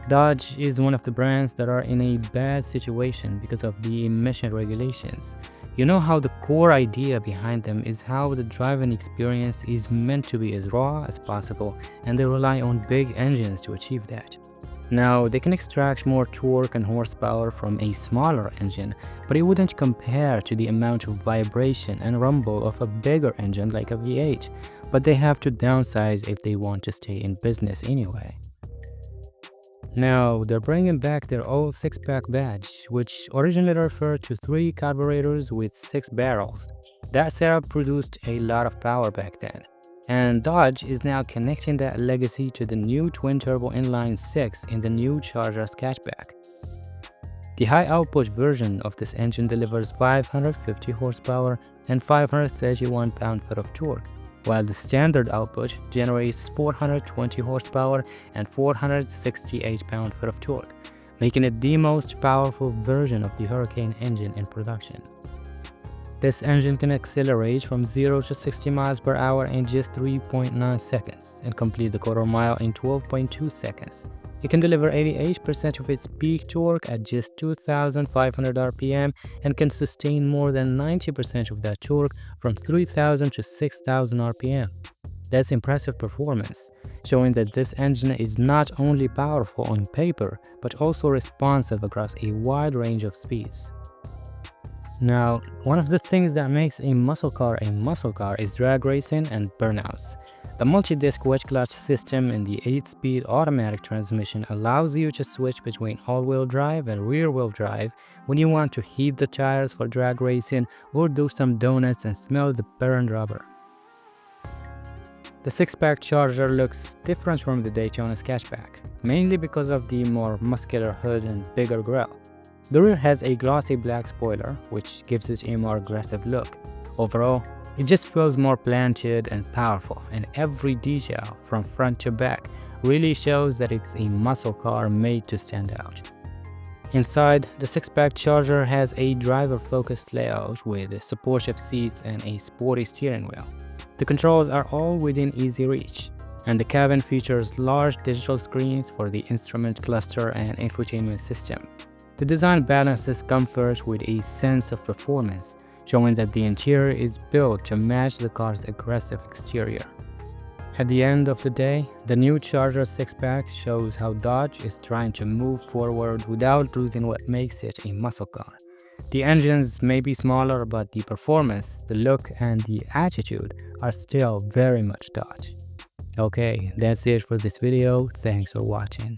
Dodge is one of the brands that are in a bad situation because of the emission regulations. You know how the core idea behind them is how the driving experience is meant to be as raw as possible, and they rely on big engines to achieve that. Now, they can extract more torque and horsepower from a smaller engine, but it wouldn't compare to the amount of vibration and rumble of a bigger engine like a V8. But they have to downsize if they want to stay in business anyway. Now, they're bringing back their old six-pack badge, which originally referred to 3 carburetors with 6 barrels. That setup produced a lot of power back then. And Dodge is now connecting that legacy to the new twin-turbo inline-six in the new Charger hatchback. The high-output version of this engine delivers 550 horsepower and 531 pound-foot of torque, while the standard output generates 420 horsepower and 468 pound-foot of torque, making it the most powerful version of the Hurricane engine in production. This engine can accelerate from 0 to 60 miles per hour in just 3.9 seconds and complete the quarter mile in 12.2 seconds. It can deliver 88% of its peak torque at just 2,500 RPM and can sustain more than 90% of that torque from 3,000 to 6,000 RPM. That's impressive performance, showing that this engine is not only powerful on paper, but also responsive across a wide range of speeds. Now, one of the things that makes a muscle car is drag racing and burnouts. The multi-disc wedge clutch system in the 8-speed automatic transmission allows you to switch between all-wheel drive and rear-wheel drive when you want to heat the tires for drag racing or do some donuts and smell the burned rubber. The six-pack Charger looks different from the Daytona hatchback, mainly because of the more muscular hood and bigger grille. The rear has a glossy black spoiler, which gives it a more aggressive look. Overall, it just feels more planted and powerful, and every detail from front to back really shows that it's a muscle car made to stand out. Inside, the six-pack Charger has a driver-focused layout with supportive seats and a sporty steering wheel. The controls are all within easy reach, and the cabin features large digital screens for the instrument cluster and infotainment system. The design balances comfort with a sense of performance, showing that the interior is built to match the car's aggressive exterior. At the end of the day, the new Charger six-pack shows how Dodge is trying to move forward without losing what makes it a muscle car. The engines may be smaller, but the performance, the look, and the attitude are still very much Dodge. Okay, that's it for this video. Thanks for watching.